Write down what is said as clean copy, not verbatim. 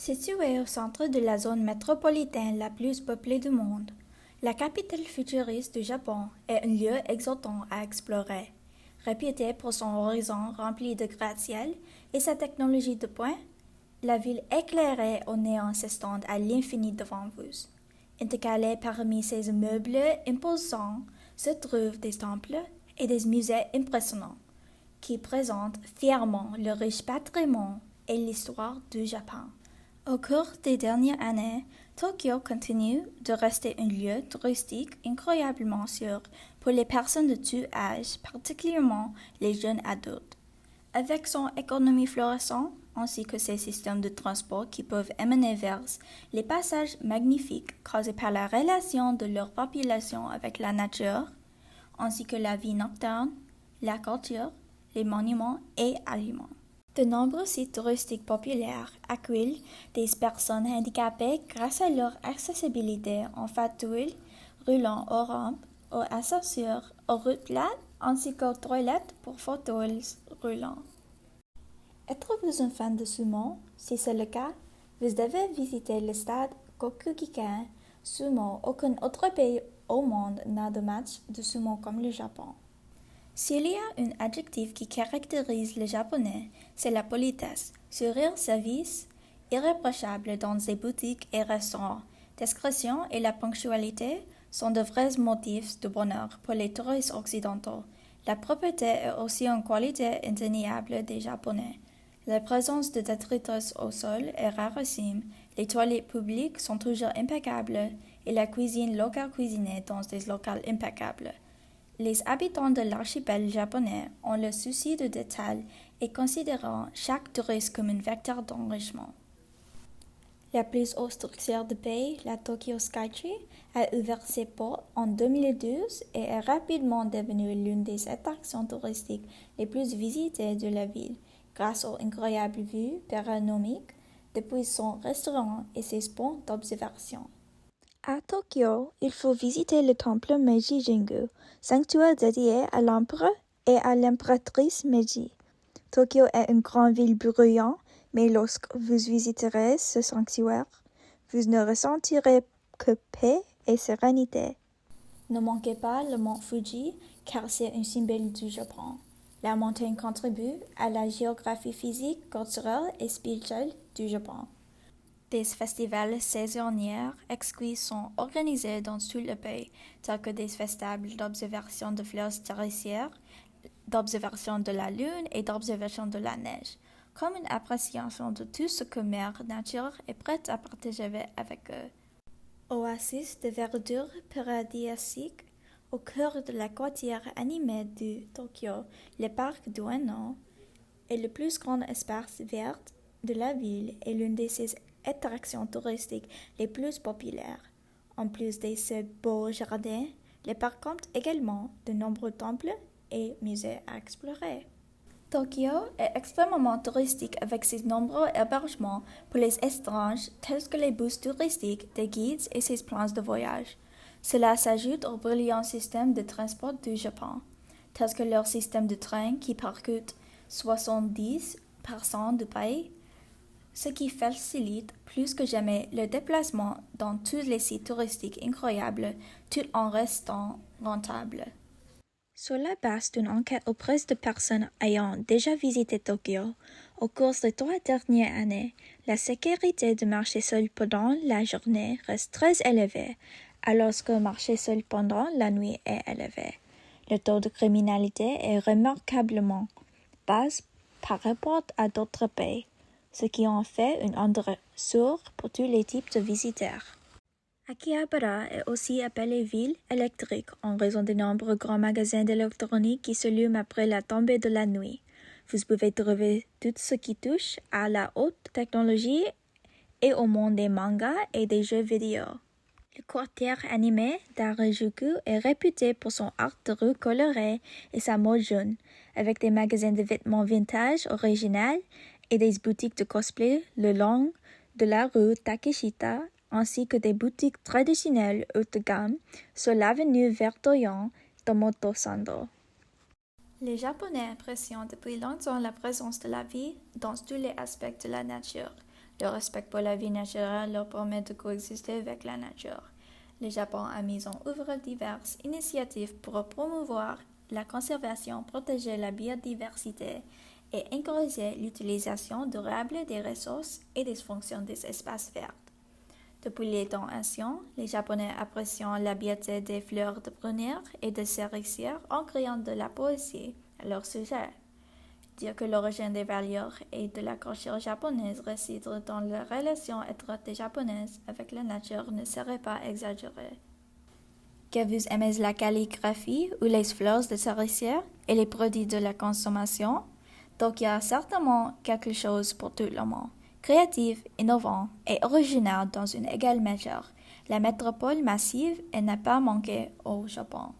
Située au centre de la zone métropolitaine la plus peuplée du monde, la capitale futuriste du Japon est un lieu exaltant à explorer. Réputée pour son horizon rempli de gratte-ciel et sa technologie de pointe, la ville éclairée au néon s'étend à l'infini devant vous. Intercalés parmi ces immeubles imposants se trouvent des temples et des musées impressionnants qui présentent fièrement le riche patrimoine et l'histoire du Japon. Au cours des dernières années, Tokyo continue de rester un lieu touristique incroyablement sûr pour les personnes de tout âge, particulièrement les jeunes adultes. Avec son économie florissante, ainsi que ses systèmes de transport qui peuvent émener vers les passages magnifiques causés par la relation de leur population avec la nature, ainsi que la vie nocturne, la culture, les monuments et aliments. De nombreux sites touristiques populaires accueillent des personnes handicapées grâce à leur accessibilité en fauteuil roulant aux rampes, aux ascenseurs, aux routes plates, ainsi qu'aux toilettes pour fauteuils roulants. Êtes-vous un fan de sumo? Si c'est le cas, vous devez visiter le stade Kokugikan Sumo. Aucun autre pays au monde n'a de match de sumo comme le Japon. S'il y a un adjectif qui caractérise les Japonais, c'est la politesse. Sourire, service, irréprochable dans les boutiques et restaurants. Discrétion et la ponctualité sont de vrais motifs de bonheur pour les touristes occidentaux. La propreté est aussi une qualité indéniable des Japonais. La présence de détritus au sol est rarissime, les toilettes publiques sont toujours impeccables et la cuisine locale cuisinée dans des locaux impeccables. Les habitants de l'archipel japonais ont le souci de détail et considèrent chaque touriste comme un vecteur d'enrichissement. La plus haute structure du pays, la Tokyo Skytree, a ouvert ses portes en 2012 et est rapidement devenue l'une des attractions touristiques les plus visitées de la ville, grâce aux incroyables vues panoramiques depuis son restaurant et ses ponts d'observation. À Tokyo, il faut visiter le temple Meiji Jingu, sanctuaire dédié à l'empereur et à l'impératrice Meiji. Tokyo est une grande ville bruyante, mais lorsque vous visiterez ce sanctuaire, vous ne ressentirez que paix et sérénité. Ne manquez pas le mont Fuji, car c'est un symbole du Japon. La montagne contribue à la géographie physique, culturelle et spirituelle du Japon. Des festivals saisonniers exquis sont organisés dans tout le pays, tels que des festivals d'observation de fleurs tertiaires, d'observation de la lune et d'observation de la neige, comme une appréciation de tout ce que Mère Nature est prête à partager avec eux. Oasis de verdure paradisiaque au cœur de la quartier animée de Tokyo, le parc d'Ueno est le plus grand espace vert de la ville et l'une de ses attractions touristiques les plus populaires. En plus de ce beau jardin, le parc compte également de nombreux temples et musées à explorer. Tokyo est extrêmement touristique avec ses nombreux hébergements pour les étrangers tels que les bus touristiques, des guides et ses plans de voyage. Cela s'ajoute au brillant système de transport du Japon, tels que leur système de train qui parcourt 70% du pays, ce qui facilite plus que jamais le déplacement dans tous les sites touristiques incroyables tout en restant rentable. Sur la base d'une enquête auprès de personnes ayant déjà visité Tokyo, au cours des 3 dernières années, la sécurité de marcher seul pendant la journée reste très élevée, alors que marcher seul pendant la nuit est élevé. Le taux de criminalité est remarquablement bas par rapport à d'autres pays, ce qui en fait un endroit sûr pour tous les types de visiteurs. Akihabara est aussi appelée ville électrique en raison des nombreux grands magasins d'électronique qui s'allument après la tombée de la nuit. Vous pouvez trouver tout ce qui touche à la haute technologie et au monde des mangas et des jeux vidéo. Le quartier animé d'Harajuku est réputé pour son art de rue coloré et sa mode jaune, avec des magasins de vêtements vintage original et des boutiques de cosplay le long de la rue Takeshita, ainsi que des boutiques traditionnelles haut de gamme sur l'avenue verdoyante d'Omotesando. Les Japonais apprécient depuis longtemps la présence de la vie dans tous les aspects de la nature. Le respect pour la vie naturelle leur permet de coexister avec la nature. Le Japon a mis en œuvre diverses initiatives pour promouvoir la conservation, protéger la biodiversité et encourager l'utilisation durable des ressources et des fonctions des espaces verts. Depuis les temps anciens, les Japonais apprécient la beauté des fleurs de prunière et de cerisières en créant de la poésie à leur sujet. Dire que l'origine des valeurs et de la culture japonaise réside dans la relation étroite des Japonaises avec la nature ne serait pas exagéré. Que vous aimez la calligraphie ou les fleurs de cerisier et les produits de la consommation, donc il y a certainement quelque chose pour tout le monde. Créatif, innovant et original dans une égale mesure, la métropole massive n'a pas manqué au Japon.